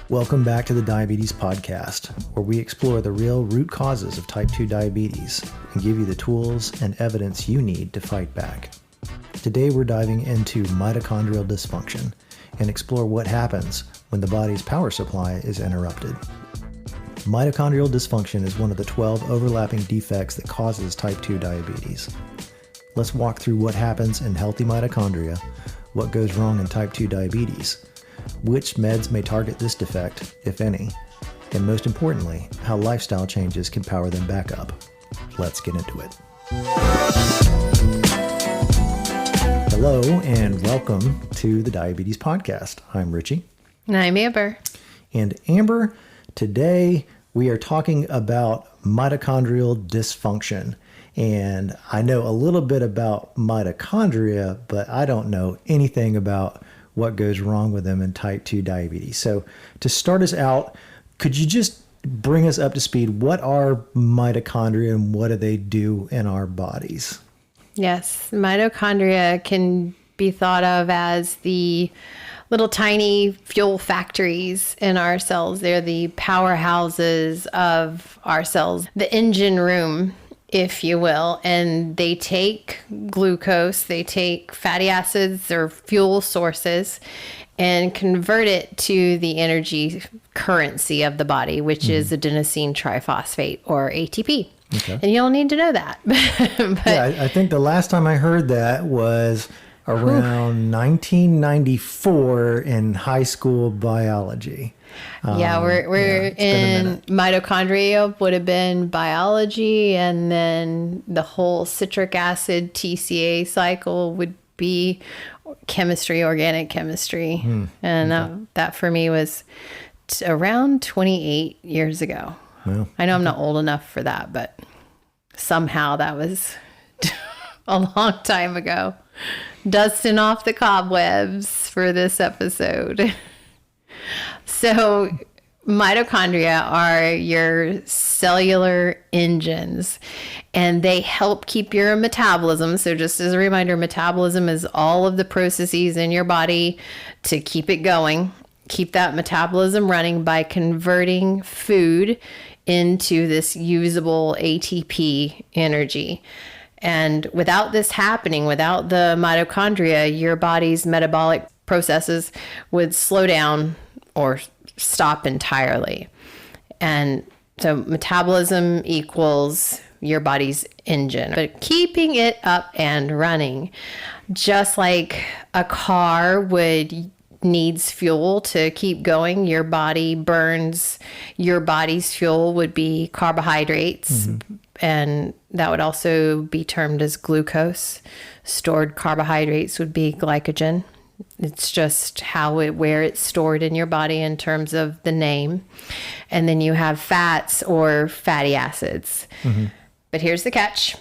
Welcome back to the Diabetes Podcast, where we explore the real root causes of type 2 diabetes and give you the tools and evidence you need to fight back. Today we're diving into mitochondrial dysfunction and explore what happens when the body's power supply is interrupted. Mitochondrial dysfunction is one of the 12 overlapping defects that causes type 2 diabetes. Let's walk through what happens in healthy mitochondria, what goes wrong in type 2 diabetes, which meds may target this defect, if any, and most importantly, how lifestyle changes can power them back up. Let's get into it. Hello and welcome to the Diabetes Podcast. I'm Richie. And I'm Amber. And Amber, today we are talking about mitochondrial dysfunction. And I know a little bit about mitochondria, but I don't know anything about what goes wrong with them in type 2 diabetes. So to start us out, could you just bring us up to speed? What are mitochondria and what do they do in our bodies? Yes, mitochondria can be thought of as the little tiny fuel factories in our cells. They're the powerhouses of our cells, the engine room, if you will, and they take glucose, they take fatty acids or fuel sources and convert it to the energy currency of the body, which is adenosine triphosphate or ATP. Okay. And you don't need to know that. I think the last time I heard that was around 1994 in high school biology. We're in mitochondria would have been biology, and then the whole citric acid TCA cycle would be chemistry, organic chemistry. And that for me was around 28 years ago. Well, I know I'm not old enough for that, but somehow that was a long time ago. Dusting off the cobwebs for this episode. So mitochondria are your cellular engines, and they help keep your metabolism. So just as a reminder, metabolism is all of the processes in your body to keep it going, keep that metabolism running by converting food into this usable ATP energy. And without this happening, without the mitochondria, your body's metabolic processes would slow down or stop entirely. And so metabolism equals your body's engine, but keeping it up and running, just like a car needs fuel to keep going. Your body burns, your body's fuel would be carbohydrates, and that would also be termed as glucose. Stored carbohydrates would be glycogen. It's just where it's stored in your body in terms of the name. And then you have fats or fatty acids. But here's the catch.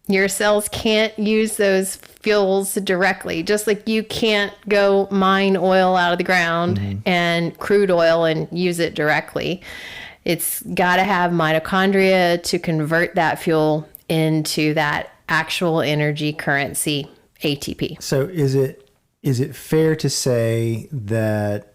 Your cells can't use those fuels directly, just like you can't go mine oil out of the ground and crude oil and use it directly. It's got to have mitochondria to convert that fuel into that actual energy currency, ATP. So is it fair to say that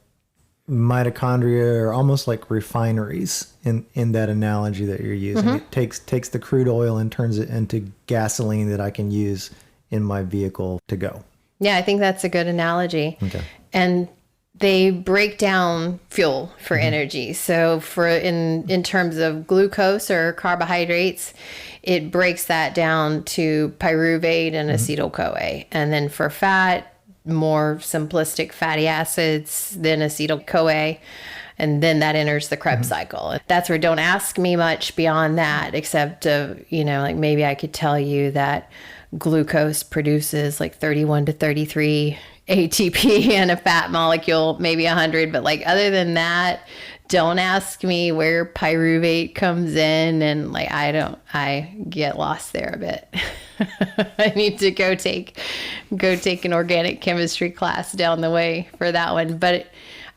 mitochondria are almost like refineries in that analogy that you're using? It takes the crude oil and turns it into gasoline that I can use in my vehicle to go. Yeah, I think that's a good analogy. Okay. And they break down fuel for energy. So in terms of glucose or carbohydrates, it breaks that down to pyruvate and acetyl-CoA. And then for fat, more simplistic fatty acids, then acetyl-CoA, and then that enters the Krebs cycle. That's where don't ask me much beyond that, except, like maybe I could tell you that glucose produces like 31 to 33 ATP in a fat molecule, maybe 100. But like other than that, don't ask me where pyruvate comes in. And like, I get lost there a bit. I need to go take an organic chemistry class down the way for that one. But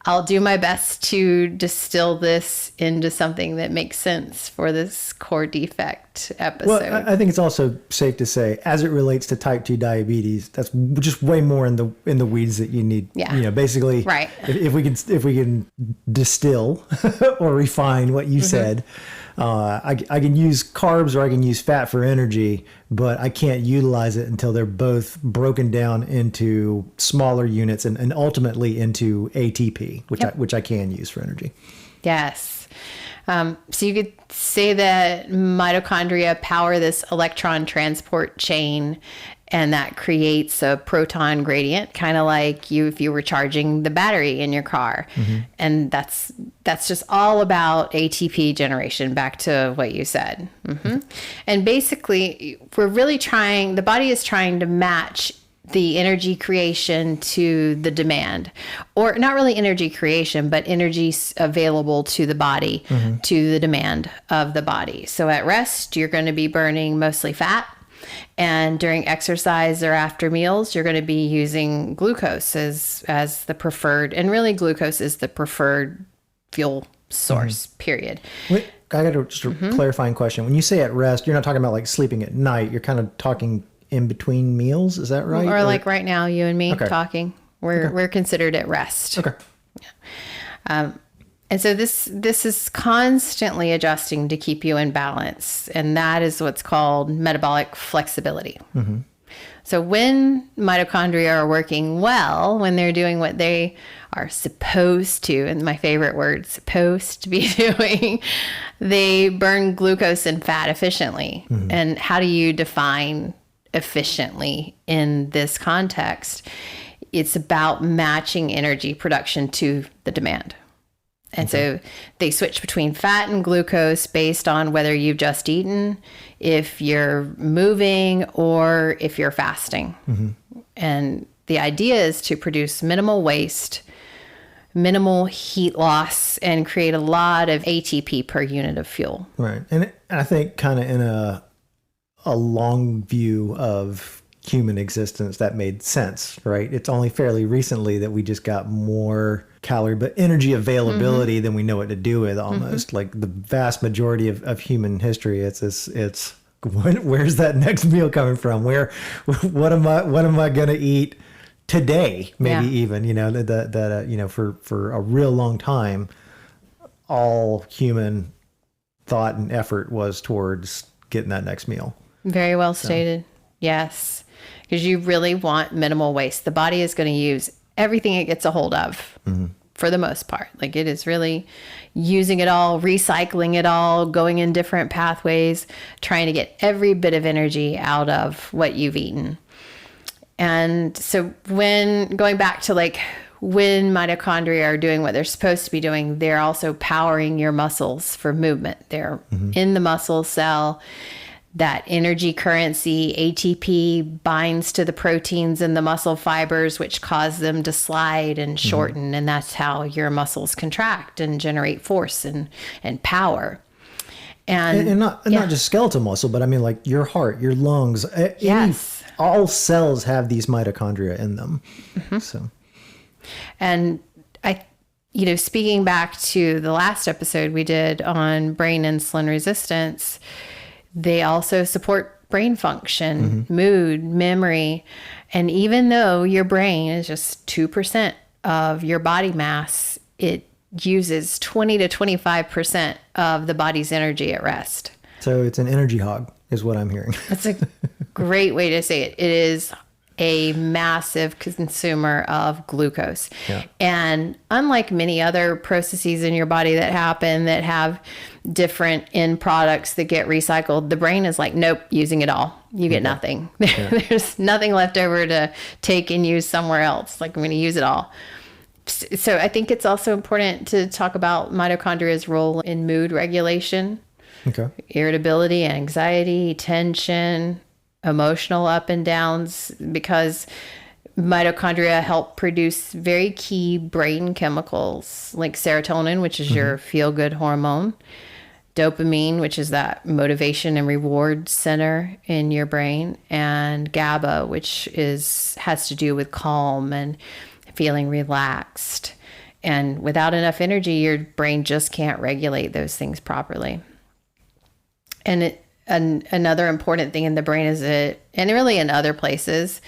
I'll do my best to distill this into something that makes sense for this core defect next episode. Well, I think it's also safe to say, as it relates to type 2 diabetes, that's just way more in the weeds that you need. Yeah. Basically, right. If we can distill or refine what you said, I can use carbs or I can use fat for energy, but I can't utilize it until they're both broken down into smaller units and ultimately into ATP, which I can use for energy. Yes. So you could say that mitochondria power this electron transport chain, and that creates a proton gradient, kind of like if you were charging the battery in your car. Mm-hmm. And that's just all about ATP generation, back to what you said. Mm-hmm. And basically, the body is trying to match the energy creation to the demand, or not really energy creation, but energy available to the body, mm-hmm. to the demand of the body. So at rest, you're going to be burning mostly fat. And during exercise or after meals, you're going to be using glucose as the preferred, and really glucose is the preferred fuel source, mm-hmm. period. Wait, I got just a mm-hmm. clarifying question. When you say at rest, you're not talking about like sleeping at night. You're kind of talking in between meals. Is that right? Or like right now, you and me talking, we're considered at rest. Okay. Yeah. And so this is constantly adjusting to keep you in balance. And that is what's called metabolic flexibility. Mm-hmm. So when mitochondria are working well, when they're doing what they are supposed to, and my favorite word, supposed to be doing, they burn glucose and fat efficiently. Mm-hmm. And how do you define efficiently in this context? It's about matching energy production to the demand. And so they switch between fat and glucose based on whether you've just eaten, if you're moving, or if you're fasting. Mm-hmm. And the idea is to produce minimal waste, minimal heat loss, and create a lot of ATP per unit of fuel. Right. And I think kind of in a long view of human existence, that made sense, right? It's only fairly recently that we just got more calorie, but energy availability mm-hmm. than we know what to do with almost. Mm-hmm. Like the vast majority of human history, it's where's that next meal coming from? What am I going to eat today? Maybe even, for a real long time, all human thought and effort was towards getting that next meal. Very well stated. Yes. Because you really want minimal waste. The body is going to use everything it gets a hold of mm-hmm. for the most part. Like it is really using it all, recycling it all, going in different pathways, trying to get every bit of energy out of what you've eaten. And so going back to like when mitochondria are doing what they're supposed to be doing, they're also powering your muscles for movement. They're mm-hmm. in the muscle cell. That energy currency, ATP, binds to the proteins in the muscle fibers, which cause them to slide and shorten. Mm-hmm. And that's how your muscles contract and generate force and power. And not just skeletal muscle, but I mean like your heart, your lungs. Yes. All cells have these mitochondria in them. Mm-hmm. So, and speaking back to the last episode we did on brain insulin resistance, they also support brain function, mm-hmm. mood, memory. And even though your brain is just 2% of your body mass, it uses 20 to 25% of the body's energy at rest. So it's an energy hog is what I'm hearing. That's a great way to say it. It is a massive consumer of glucose. Yeah. And unlike many other processes in your body that happen that have different end products that get recycled, the brain is like, nope, using it all. You get nothing. Yeah. There's nothing left over to take and use somewhere else. Like I'm going to use it all. So I think it's also important to talk about mitochondria's role in mood regulation, irritability, anxiety, tension, emotional up and downs, because mitochondria help produce very key brain chemicals like serotonin, which is mm-hmm. your feel-good hormone, dopamine, which is that motivation and reward center in your brain, and GABA, which has to do with calm and feeling relaxed. And without enough energy, your brain just can't regulate those things properly. And another important thing in the brain and really in other places,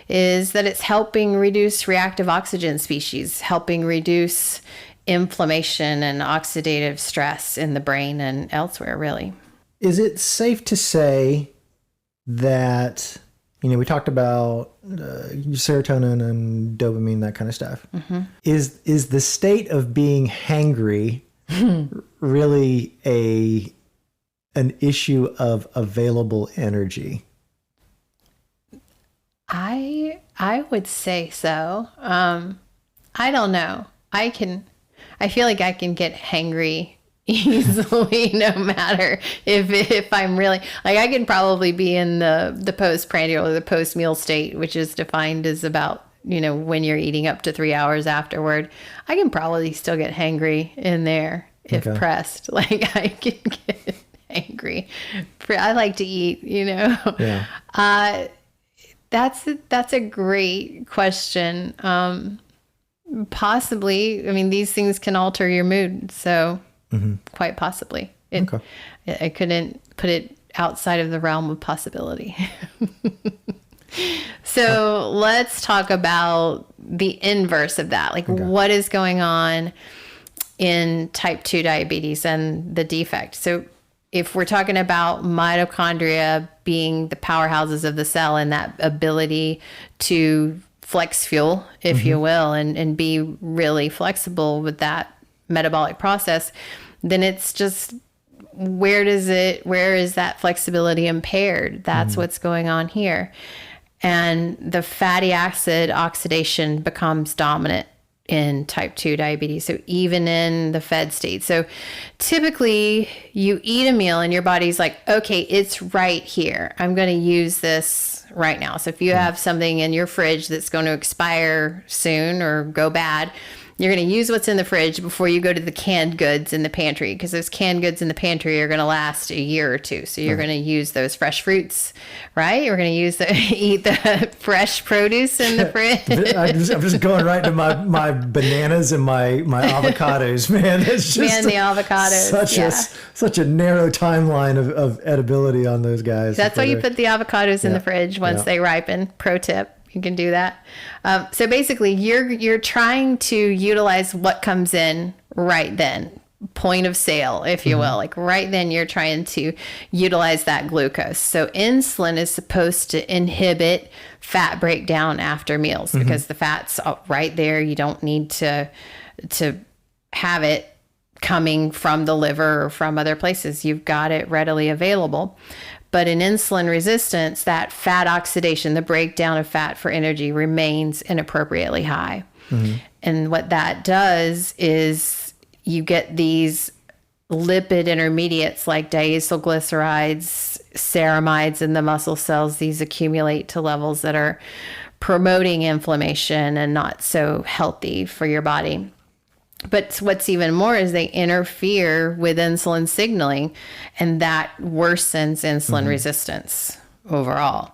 is that it's helping reduce reactive oxygen species, helping reduce inflammation and oxidative stress in the brain and elsewhere, really. Is it safe to say that, we talked about serotonin and dopamine, that kind of stuff. Mm-hmm. Is the state of being hangry really an issue of available energy? I would say so. I don't know. I feel like I can get hangry easily, no matter if I'm really, like, I can probably be in the postprandial or the post-meal state, which is defined as about, when you're eating up to 3 hours afterward. I can probably still get hangry in there if pressed. Like, I can get angry. I like to eat, Yeah. That's a great question. Possibly. I mean, these things can alter your mood. So quite possibly. I couldn't put it outside of the realm of possibility. So let's talk about the inverse of that. Like, what is going on in type 2 diabetes and the defect? So if we're talking about mitochondria being the powerhouses of the cell and that ability to flex fuel, if you will, and be really flexible with that metabolic process, then it's just, where is that flexibility impaired? That's what's going on here. And the fatty acid oxidation becomes dominant in type 2 diabetes. So even in the fed state. So typically you eat a meal and your body's like, okay, it's right here. I'm going to use this right now. So if you have something in your fridge that's going to expire soon or go bad, you're going to use what's in the fridge before you go to the canned goods in the pantry, because those canned goods in the pantry are going to last a year or two. So you're going to use those fresh fruits, right? You're going to eat the fresh produce in the fridge. I'm just going right to my bananas and my avocados, man. It's just the avocados. Such a narrow timeline of edibility on those guys. That's why you put the avocados in the fridge once they ripen. Pro tip. You can do that. So basically, you're trying to utilize what comes in right then, point of sale, if you will. Like right then, you're trying to utilize that glucose. So insulin is supposed to inhibit fat breakdown after meals because the fat's right there. You don't need to have it coming from the liver or from other places. You've got it readily available. But in insulin resistance, that fat oxidation, the breakdown of fat for energy, remains inappropriately high. And what that does is you get these lipid intermediates like diacylglycerides, ceramides in the muscle cells. These accumulate to levels that are promoting inflammation and not so healthy for your body. But what's even more is they interfere with insulin signaling, and that worsens insulin resistance overall.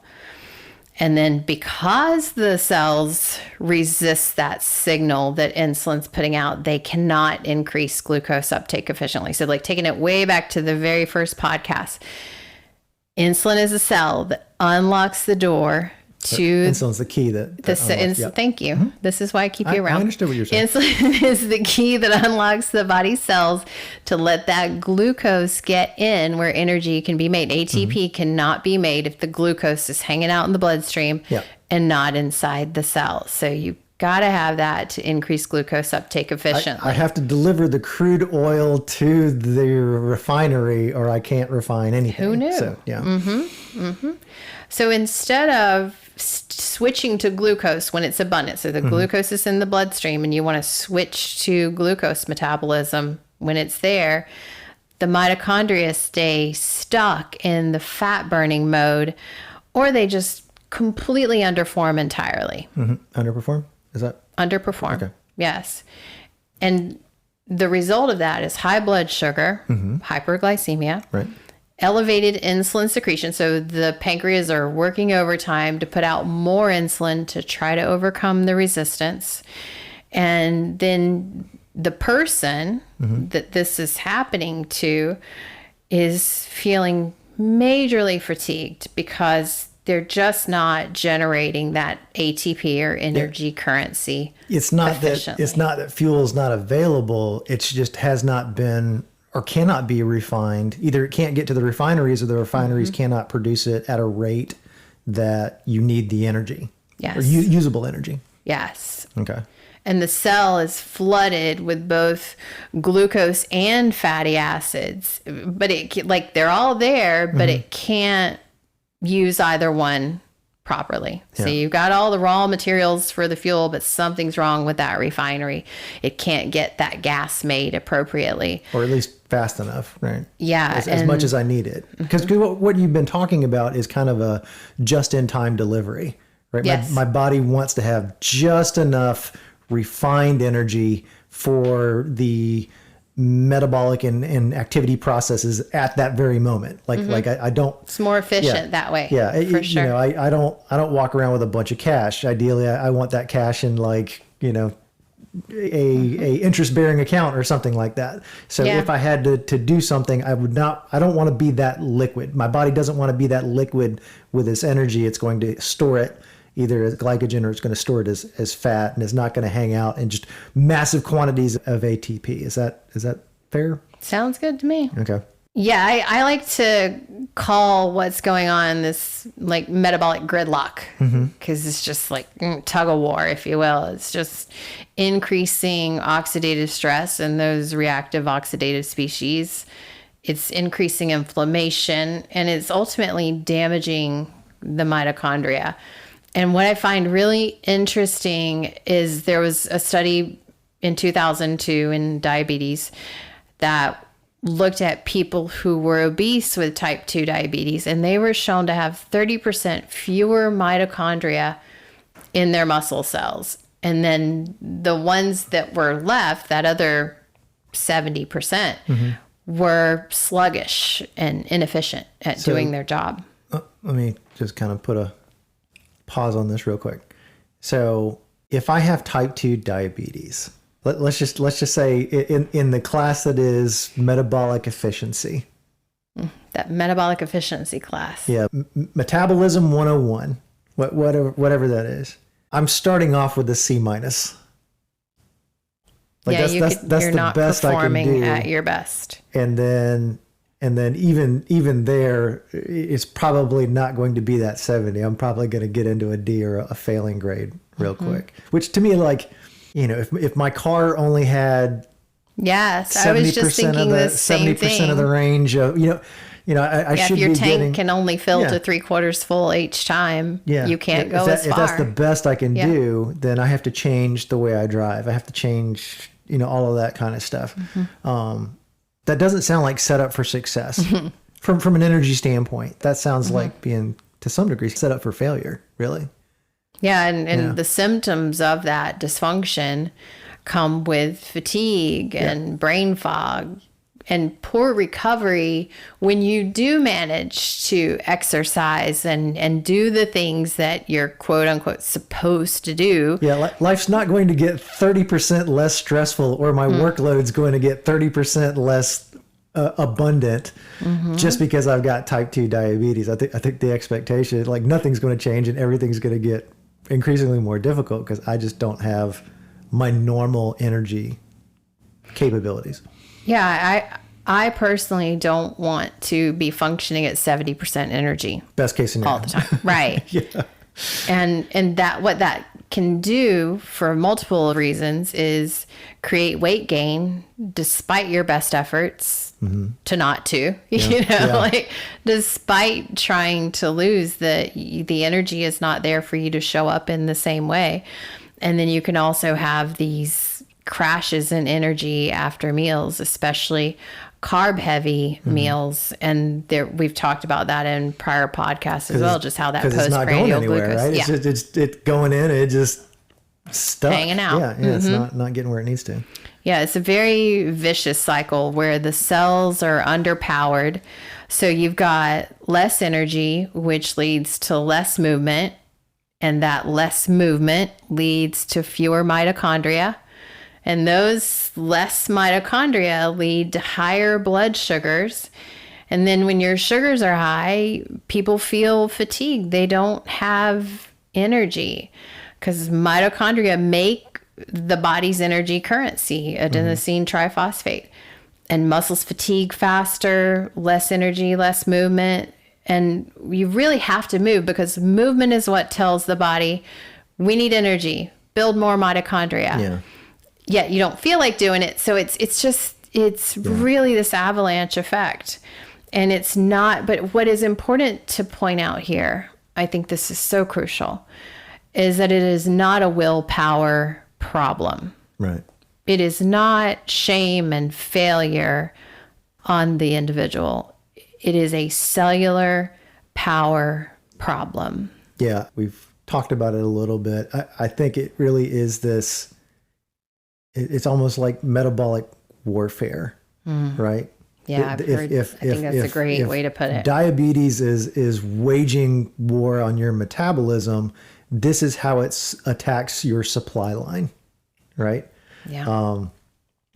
And then because the cells resist that signal that insulin's putting out, they cannot increase glucose uptake efficiently. So like taking it way back to the very first podcast, insulin is a cell that unlocks the door to insulin's the key Thank you. This is why I keep you around. I understood what you're saying. Insulin is the key that unlocks the body's cells to let that glucose get in where energy can be made. ATP cannot be made if the glucose is hanging out in the bloodstream and not inside the cells. So you got to have that to increase glucose uptake efficiently. I have to deliver the crude oil to the refinery or I can't refine anything. Who knew? So, So instead of switching to glucose when it's abundant, so the glucose is in the bloodstream and you want to switch to glucose metabolism when it's there, the mitochondria stay stuck in the fat burning mode, or they just completely underperform entirely. Underperform? Is that? Underperform. Okay. Yes. And the result of that is high blood sugar, hyperglycemia, right, elevated insulin secretion. So the pancreas are working overtime to put out more insulin to try to overcome the resistance. And then the person that this is happening to is feeling majorly fatigued because they're just not generating that ATP or energy currency. It's not that fuel is not available. It's just has not been or cannot be refined. Either it can't get to the refineries or the refineries cannot produce it at a rate that you need the energy. Yes. Or usable energy. Yes. Okay. And the cell is flooded with both glucose and fatty acids, but they're all there, but it can't use either one properly. So you've got all the raw materials for the fuel, but something's wrong with that refinery. It can't get that gas made appropriately. Or at least fast enough, right? Yeah. As much as I need it. Because what you've been talking about is kind of a just-in-time delivery, right? Yes. My body wants to have just enough refined energy for the metabolic and activity processes at that very moment. Like I don't. It's more efficient that way. Yeah, for sure. You know, I don't walk around with a bunch of cash. Ideally, I want that cash in a interest bearing account or something like that. So if I had to do something, I don't want to be that liquid. My body doesn't want to be that liquid with this energy. It's going to store it either as glycogen or it's going to store it as fat, and it's not going to hang out in just massive quantities of ATP. Is that fair? Sounds good to me. Okay. Yeah, I like to call what's going on this like metabolic gridlock, because it's just like tug of war, if you will. It's just increasing oxidative stress and those reactive oxidative species. It's increasing inflammation, and it's ultimately damaging the mitochondria. And what I find really interesting is there was a study in 2002 in diabetes that looked at people who were obese with type 2 diabetes, and they were shown to have 30% fewer mitochondria in their muscle cells. And then the ones that were left, that other 70%, were sluggish and inefficient at doing their job. Let me just kind of put a pause on this real quick. So if I have type 2 diabetes, let's just say in the class that is metabolic efficiency. That metabolic efficiency class. Yeah. Metabolism 101, whatever that is. I'm starting off with a C minus. That's you're the not best I can performing do. at your best. And then even there, it's probably not going to be that 70. I'm probably going to get into a D or a failing grade real quick. Which to me, like, you know, if my car only had I was just thinking the same thing. 70% of the range of, I should be getting. If your tank can only fill to 3/4 full each time, you can't go as far. If that's the best I can do, then I have to change the way I drive. I have to change, all of that kind of stuff. That doesn't sound like set up for success from an energy standpoint. That sounds like being, to some degree, set up for failure, really. Yeah, and the symptoms of that dysfunction come with fatigue and brain fog and poor recovery when you do manage to exercise and do the things that you're quote unquote supposed to do. Yeah, life's not going to get 30% less stressful, or my workload's going to get 30% less abundant just because I've got type 2 diabetes. I think the expectation is like nothing's going to change and everything's going to get increasingly more difficult because I just don't have my normal energy capabilities. Yeah, I personally don't want to be functioning at 70% energy. Best case scenario. All the time. Right. Yeah. And that what that can do for multiple reasons is create weight gain despite your best efforts to not to, like despite trying to lose, the energy is not there for you to show up in the same way. And then you can also have these crashes in energy after meals, especially carb heavy meals. And we've talked about that in prior podcasts as well, just how that postprandial glucose. Right? Yeah. It's going in, it just stuck. Hanging out. Yeah, it's not getting where it needs to. Yeah, it's a very vicious cycle where the cells are underpowered. So you've got less energy, which leads to less movement. And that less movement leads to fewer mitochondria. And those less mitochondria lead to higher blood sugars. And then when your sugars are high, people feel fatigued. They don't have energy because mitochondria make the body's energy currency, adenosine triphosphate. And muscles fatigue faster, less energy, less movement. And you really have to move because movement is what tells the body, we need energy, build more mitochondria. Yeah. Yet you don't feel like doing it. So it's really this avalanche effect. And it's not, but what is important to point out here, I think this is so crucial, is that it is not a willpower problem. Right. It is not shame and failure on the individual. It is a cellular power problem. Yeah, we've talked about it a little bit. I think it really is this, it's almost like metabolic warfare, right? Yeah, I think that's a great way to put it. Diabetes is waging war on your metabolism. This is how it attacks your supply line, right? Yeah.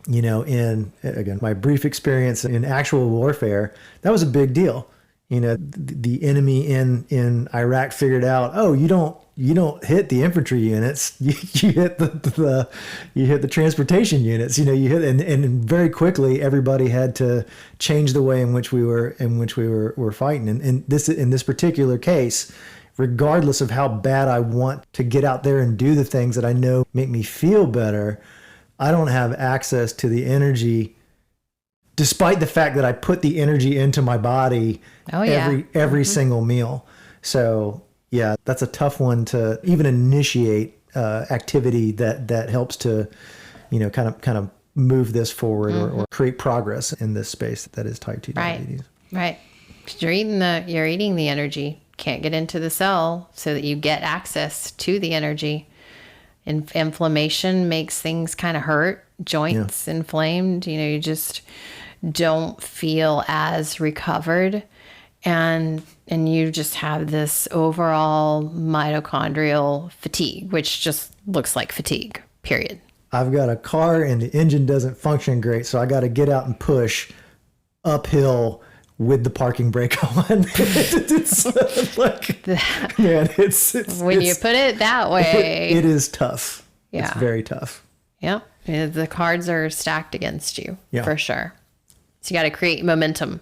In, again, my brief experience in actual warfare, that was a big deal. The enemy in Iraq figured out, oh, you don't hit the infantry units, you hit the transportation units. You hit, and very quickly everybody had to change the way in which we were fighting. And in this particular case, regardless of how bad I want to get out there and do the things that I know make me feel better, I don't have access to the energy, despite the fact that I put the energy into my body every single meal. So yeah, that's a tough one to even initiate activity that helps to, kind of move this forward or create progress in this space that is type 2 diabetes. Right. You're eating the energy. Can't get into the cell so that you get access to the energy. Inflammation makes things kind of hurt, joints inflamed, you just don't feel as recovered, and you just have this overall mitochondrial fatigue, which just looks like fatigue, period. I've got a car and the engine doesn't function great, so I got to get out and push uphill with the parking brake on. It's like, man, when you put it that way, it is tough. Yeah. It's very tough. Yep. The cards are stacked against you for sure. So you got to create momentum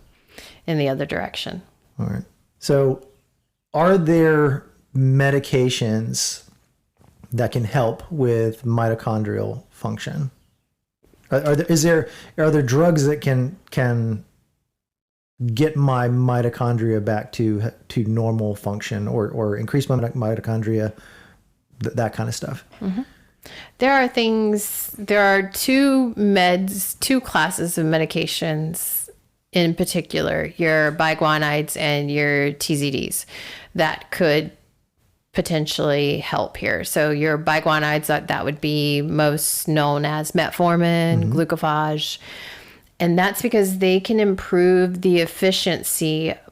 in the other direction. All right. So are there medications that can help with mitochondrial function? Are there drugs that can get my mitochondria back to normal function or increase my mitochondria, that kind of stuff? Mm-hmm. There are two classes of medications in particular, your biguanides and your TZDs, that could potentially help here. So your biguanides, that would be most known as metformin, glucophage. And that's because they can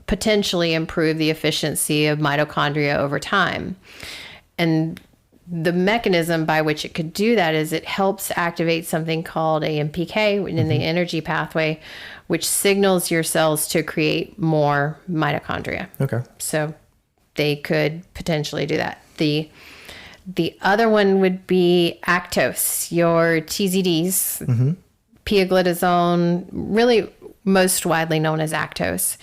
potentially improve the efficiency of mitochondria over time. And the mechanism by which it could do that is it helps activate something called AMPK in the energy pathway, which signals your cells to create more mitochondria. Okay. So they could potentially do that. The other one would be Actos, your TZDs, pioglitazone, really most widely known as Actos.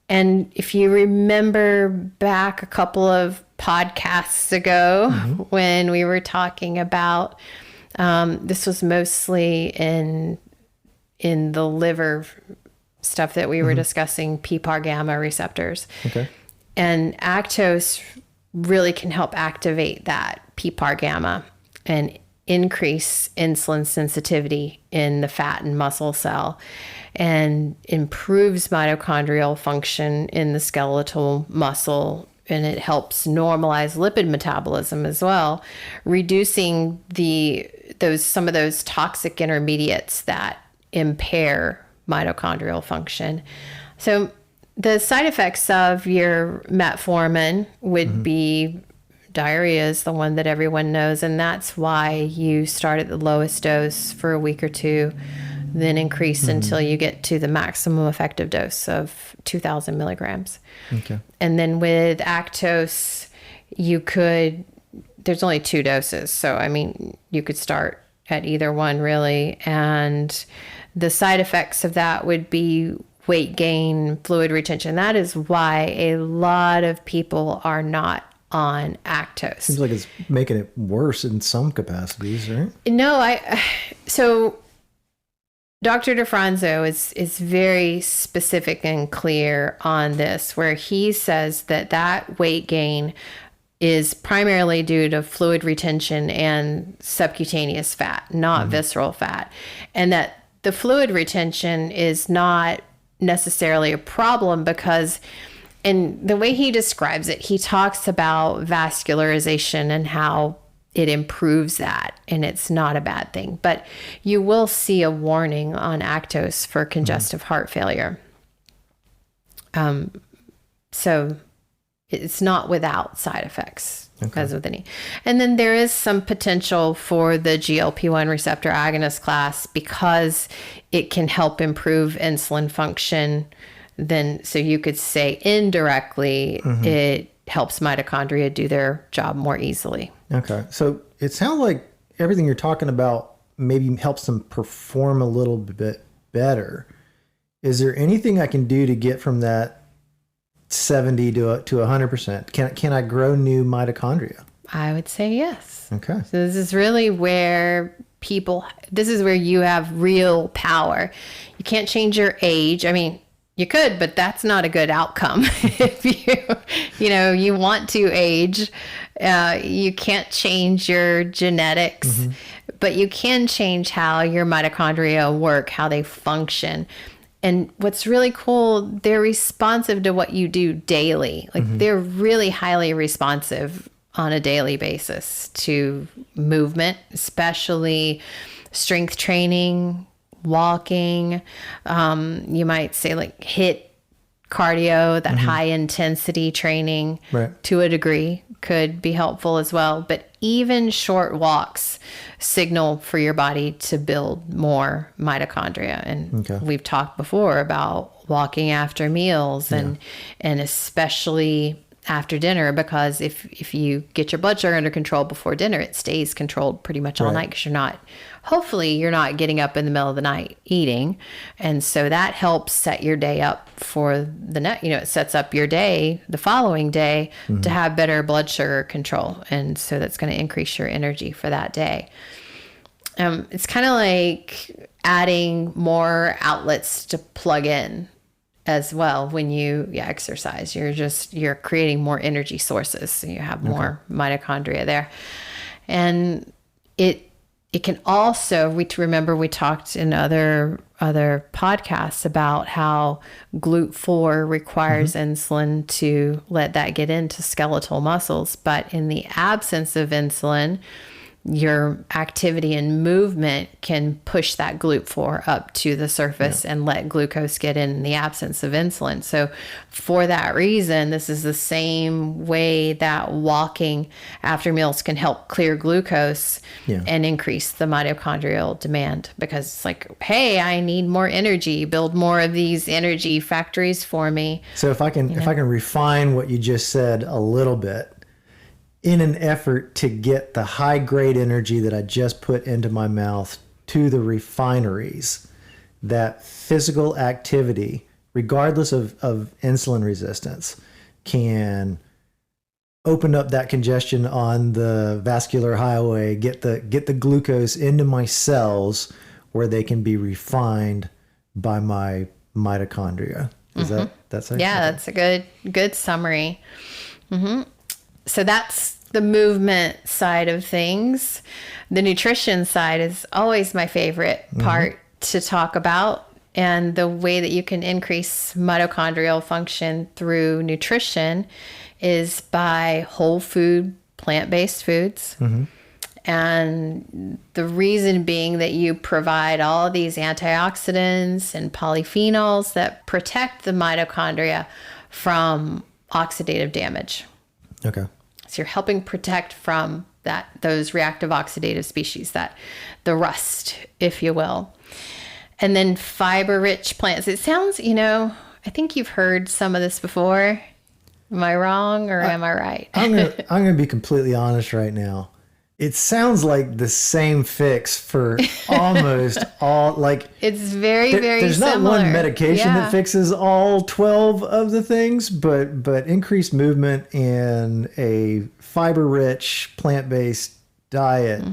And if you remember back a couple of podcasts ago when we were talking about, this was mostly in the liver stuff that we were discussing, PPAR gamma receptors. Okay. And Actos really can help activate that PPAR gamma and increase insulin sensitivity in the fat and muscle cell, and improves mitochondrial function in the skeletal muscle, and it helps normalize lipid metabolism as well, reducing some of those toxic intermediates that impair mitochondrial function. So the side effects of your metformin would be diarrhea, is the one that everyone knows, and that's why you start at the lowest dose for a week or two. then increase until you get to the maximum effective dose of 2,000 milligrams. Okay. And then with Actos, there's only 2 doses. So, I mean, you could start at either one really. And the side effects of that would be weight gain, fluid retention. That is why a lot of people are not on Actos. Seems like it's making it worse in some capacities, right? No, so Dr. DeFranzo is very specific and clear on this, where he says that weight gain is primarily due to fluid retention and subcutaneous fat, not visceral fat. And that the fluid retention is not necessarily a problem because, and the way he describes it, he talks about vascularization and how it improves that, and it's not a bad thing. But you will see a warning on Actos for congestive heart failure. So it's not without side effects, as with any. And then there is some potential for the GLP-1 receptor agonist class because it can help improve insulin function. Then, so you could say indirectly, it helps mitochondria do their job more easily. Okay. So it sounds like everything you're talking about maybe helps them perform a little bit better. Is there anything I can do to get from that 70 to 100%? Can I grow new mitochondria? I would say yes. Okay. So this is really where this is where you have real power. You can't change your age. I mean, you could, but that's not a good outcome. If you want to age, you can't change your genetics, but you can change how your mitochondria work, how they function. And what's really cool, they're responsive to what you do daily. Like they're really highly responsive on a daily basis to movement, especially strength training, walking. You might say like HIIT cardio, that high intensity training to a degree could be helpful as well. But even short walks signal for your body to build more mitochondria. And we've talked before about walking after meals and especially after dinner, because if you get your blood sugar under control before dinner, it stays controlled pretty much all night because hopefully you're not getting up in the middle of the night eating. And so that helps set your day up for the next, it sets up your day, the following day, to have better blood sugar control. And so that's going to increase your energy for that day. It's kind of like adding more outlets to plug in as well. When you exercise, you're creating more energy sources. So you have more mitochondria there. And it can also, we talked in other podcasts about how GLUT4 requires insulin to let that get into skeletal muscles. But in the absence of insulin, your activity and movement can push that GLUT4 up to the surface and let glucose get in the absence of insulin. So for that reason, this is the same way that walking after meals can help clear glucose and increase the mitochondrial demand, because it's like, hey, I need more energy, build more of these energy factories for me. So if I can refine what you just said a little bit, in an effort to get the high grade energy that I just put into my mouth to the refineries, that physical activity, regardless of insulin resistance, can open up that congestion on the vascular highway, get the glucose into my cells where they can be refined by my mitochondria. Is that's that's a good summary. So that's the movement side of things. The nutrition side is always my favorite part to talk about. And the way that you can increase mitochondrial function through nutrition is by whole food, plant-based foods. And the reason being that you provide all these antioxidants and polyphenols that protect the mitochondria from oxidative damage. Okay. So you're helping protect from those reactive oxidative species, the rust, if you will. And then fiber-rich plants. It sounds, I think you've heard some of this before. Am I wrong or am I right? I'm gonna be completely honest right now. It sounds like the same fix for almost all, like... It's very, very there's similar. There's not one medication that fixes all 12 of the things, but increased movement in a fiber-rich, plant-based diet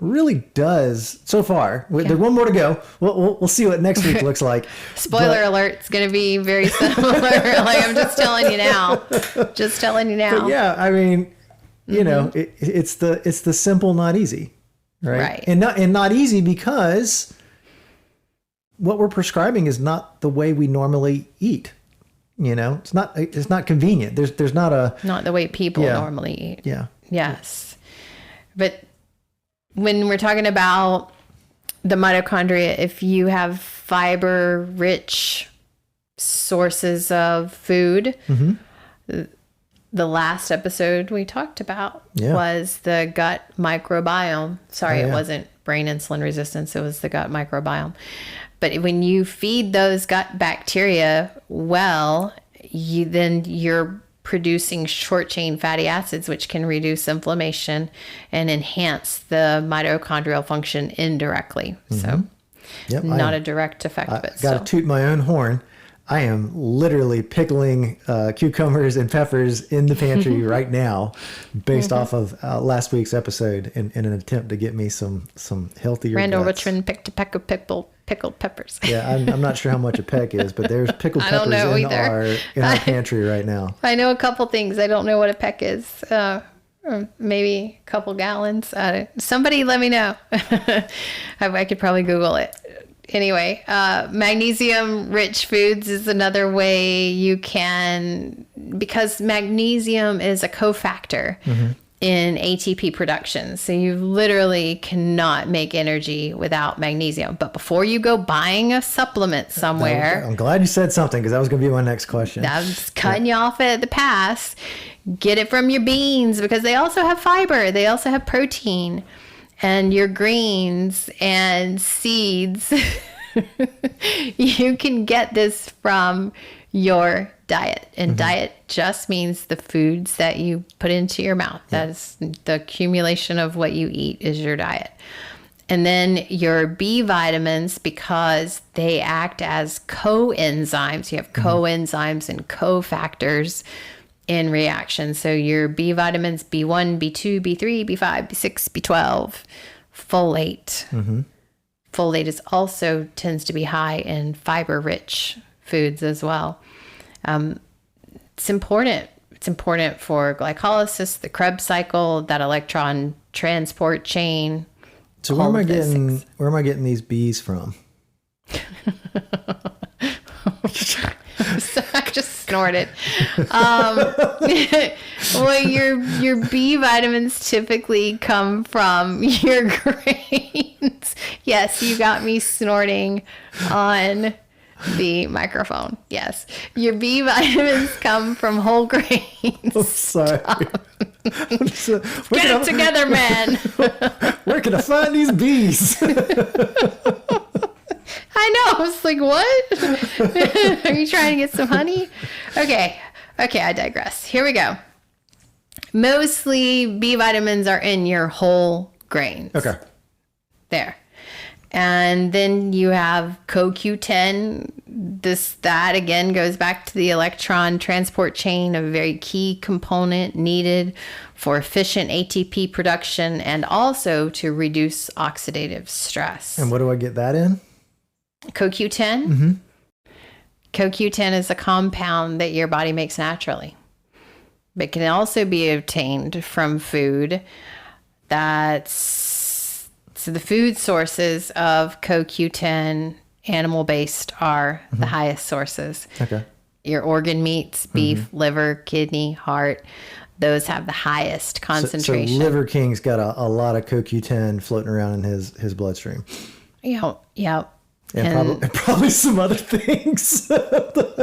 really does, so far. There's one more to go. We'll see what next week looks like. Spoiler alert, it's going to be very similar. Like, I'm just telling you now. But yeah, I mean... it's the simple, not easy, right? And not easy because what we're prescribing is not the way we normally eat. It's not convenient. There's not the way people normally eat. Yeah. Yes. But when we're talking about the mitochondria, if you have fiber rich sources of food, the last episode we talked about was the gut microbiome. Sorry, it wasn't brain insulin resistance. It was the gut microbiome. But when you feed those gut bacteria well, you're producing short chain fatty acids, which can reduce inflammation and enhance the mitochondrial function indirectly. So not a direct effect. But got to toot my own horn. I am literally pickling cucumbers and peppers in the pantry right now, based off of last week's episode, in an attempt to get me some healthier. Randall guts. Richmond picked a peck of pickled peppers. Yeah, I'm not sure how much a peck is, but there's pickled peppers in our pantry right now. I know a couple things. I don't know what a peck is. Maybe a couple gallons. Somebody let me know. I could probably Google it. Anyway, magnesium-rich foods is another way you can, because magnesium is a cofactor in ATP production. So you literally cannot make energy without magnesium. But before you go buying a supplement somewhere... I'm glad you said something, because that was going to be my next question. I was cutting you off at the pass. Get it from your beans, because they also have fiber. They also have protein. And your greens and seeds, you can get this from your diet. And diet just means the foods that you put into your mouth. That is the accumulation of what you eat is your diet. And then your B vitamins, because they act as coenzymes. You have coenzymes and cofactors in reaction. So your B vitamins, B1, B2, B3, B5, B6, B12, folate. Folate is also tends to be high in fiber-rich foods as well. It's important. It's important for glycolysis, the Krebs cycle, that electron transport chain. So where am I getting these B's from? So I just snorted. Well, your B vitamins typically come from your grains. Yes, you got me snorting on the microphone. Yes, your B vitamins come from whole grains. I'm sorry. Get it together, man. Where can I find these bees? I know. I was like, what? Are you trying to get some honey? Okay, I digress. Here we go. Mostly B vitamins are in your whole grains. Okay. There. And then you have CoQ10. That again goes back to the electron transport chain, a very key component needed for efficient ATP production and also to reduce oxidative stress. And what do I get that in? CoQ10? CoQ10 is a compound that your body makes naturally. But it can also be obtained from food. So the food sources of CoQ10 animal-based are the highest sources. Okay. Your organ meats, beef, liver, kidney, heart, those have the highest concentration. So Liver King's got a lot of CoQ10 floating around in his bloodstream. Yeah. And probably some other things.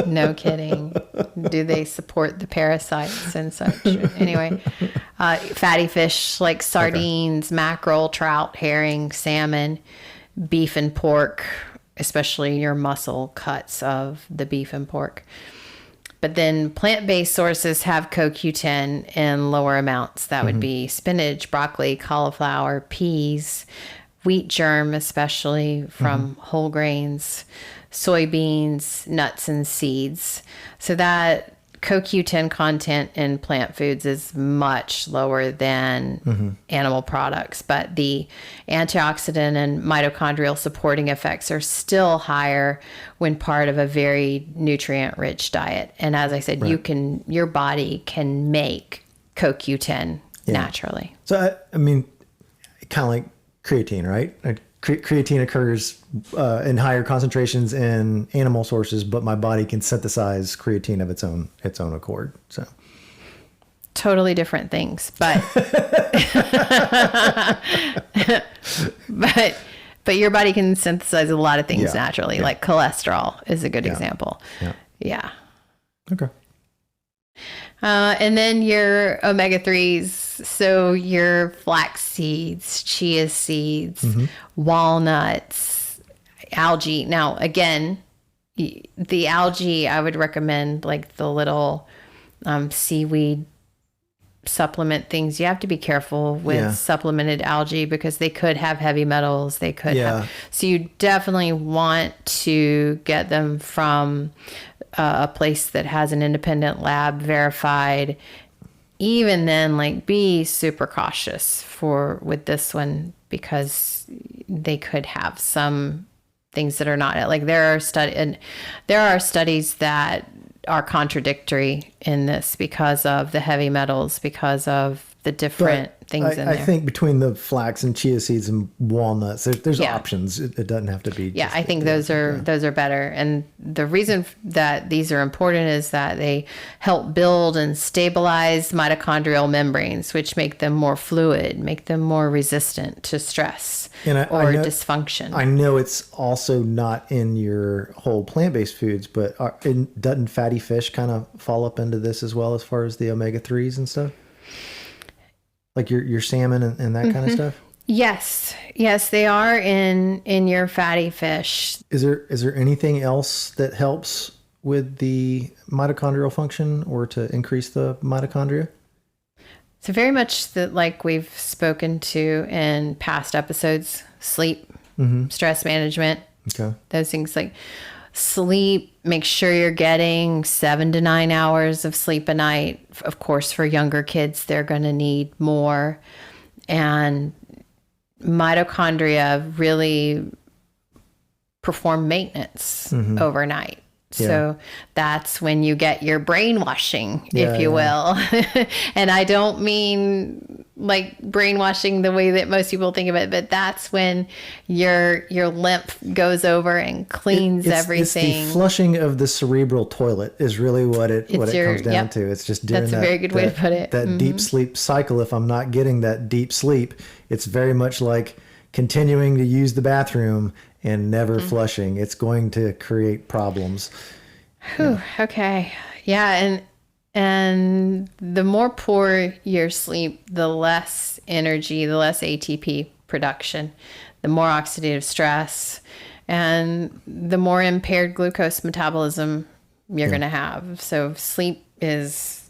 No kidding. Do they support the parasites and such? Anyway, fatty fish like sardines, mackerel, trout, herring, salmon, beef and pork, especially your muscle cuts of the beef and pork. But then plant-based sources have CoQ10 in lower amounts. That would be spinach, broccoli, cauliflower, peas, wheat germ, especially from whole grains, soybeans, nuts, and seeds. So that CoQ10 content in plant foods is much lower than animal products, but the antioxidant and mitochondrial supporting effects are still higher when part of a very nutrient-rich diet. And as I said, your body can make CoQ10 naturally. So I mean, kind of like creatine, right? Creatine occurs in higher concentrations in animal sources, but my body can synthesize creatine of its own accord. So totally different things, but but your body can synthesize a lot of things naturally. Like cholesterol is a good example. Yeah. Okay. And then your omega-3s, so your flax seeds, chia seeds, walnuts, algae. Now, again, the algae, I would recommend like the little seaweed supplement things. You have to be careful with supplemented algae because they could have heavy metals. They could have. So you definitely want to get them from a place that has an independent lab verified. Even then, like, be super cautious with this one because they could have some things that are not, like, there are studies that are contradictory in this because of the heavy metals, because of the different things in there. I think between the flax and chia seeds and walnuts, there's options. It doesn't have to be. Yeah, I think those are better. And the reason that these are important is that they help build and stabilize mitochondrial membranes, which make them more fluid, make them more resistant to stress or dysfunction. I know it's also not in your whole plant-based foods, but doesn't fatty fish kind of fall up into this as well as far as the omega-3s and stuff? Like your salmon and that kind of stuff? Yes, they are in your fatty fish. Is there anything else that helps with the mitochondrial function or to increase the mitochondria? So very much that, like we've spoken to in past episodes, sleep, stress management, those things. Like sleep, make sure you're getting 7 to 9 hours of sleep a night. Of course, for younger kids, they're going to need more. And mitochondria really perform maintenance overnight. So that's when you get your brainwashing, if you will. And I don't mean like brainwashing the way that most people think of it, but that's when your lymph goes over and cleans everything. It's the flushing of the cerebral toilet is really what it comes down to. It's just doing that's a very good way to put it. That deep sleep cycle. If I'm not getting that deep sleep, it's very much like continuing to use the bathroom and never flushing. It's going to create problems. Whew, okay. Yeah. And the more poor your sleep, the less energy, the less ATP production, the more oxidative stress, and the more impaired glucose metabolism you're going to have. So sleep is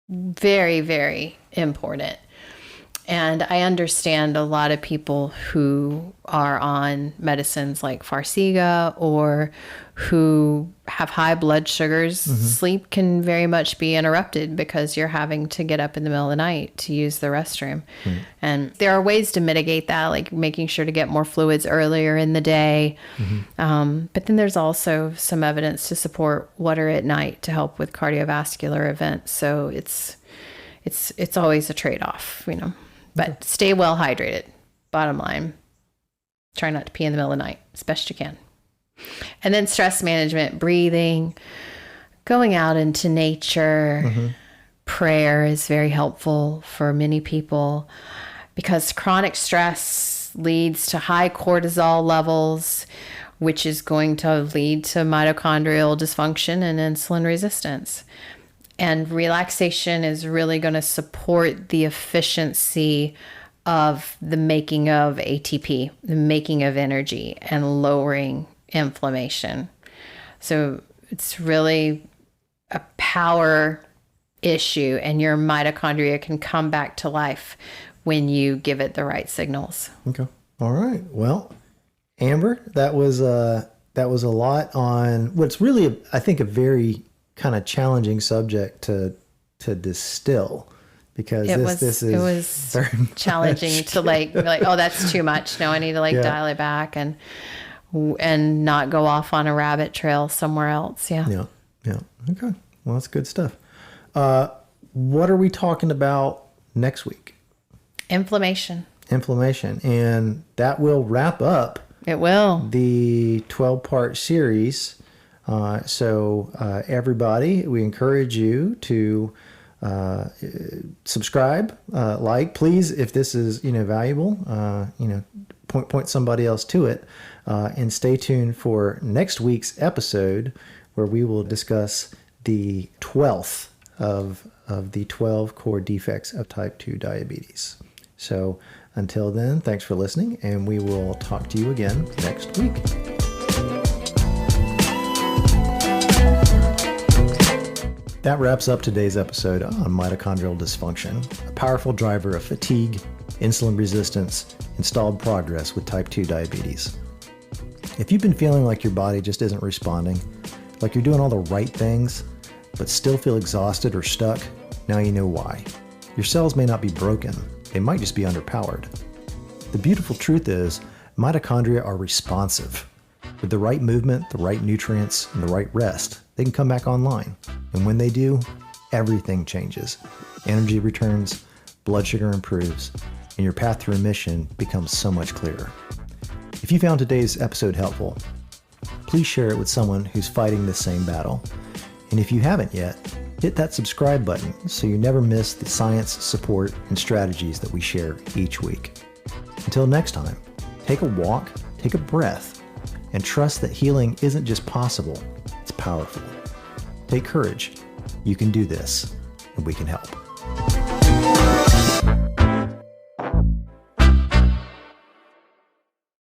very, very important. And I understand a lot of people who are on medicines like Farxiga or who have high blood sugars. Sleep can very much be interrupted because you're having to get up in the middle of the night to use the restroom. And there are ways to mitigate that, like making sure to get more fluids earlier in the day. But then there's also some evidence to support water at night to help with cardiovascular events. So it's always a trade-off, you know. But stay well hydrated, bottom line. Try not to pee in the middle of the night as best you can. And then stress management, breathing, going out into nature. Prayer is very helpful for many people because chronic stress leads to high cortisol levels, which is going to lead to mitochondrial dysfunction and insulin resistance. And relaxation is really going to support the efficiency of the making of ATP, the making of energy, and lowering inflammation. So it's really a power issue, and your mitochondria can come back to life when you give it the right signals. Okay. All right. Well, Amber, that was a lot on what's really, I think, a very kind of challenging subject to distill, because it was very challenging to like, oh, that's too much. No, I need to dial it back and not go off on a rabbit trail somewhere else. Yeah. Okay. Well, that's good stuff. What are we talking about next week? Inflammation. And that will wrap up. It will. The 12-part series. So everybody, we encourage you to subscribe, please, if this is, valuable, point somebody else to it, and stay tuned for next week's episode, where we will discuss the 12th of the 12 core defects of type 2 diabetes. So until then, thanks for listening, and we will talk to you again next week. That wraps up today's episode on mitochondrial dysfunction, a powerful driver of fatigue, insulin resistance, and stalled progress with type 2 diabetes. If you've been feeling like your body just isn't responding, like you're doing all the right things, but still feel exhausted or stuck, now you know why. Your cells may not be broken, they might just be underpowered. The beautiful truth is, mitochondria are responsive. With the right movement, the right nutrients, and the right rest, they can come back online. And when they do, everything changes. Energy returns, blood sugar improves, and your path to remission becomes so much clearer. If you found today's episode helpful, please share it with someone who's fighting the same battle. And if you haven't yet, hit that subscribe button so you never miss the science, support, and strategies that we share each week. Until next time, take a walk, take a breath, and trust that healing isn't just possible, it's powerful. Take courage. You can do this, and we can help.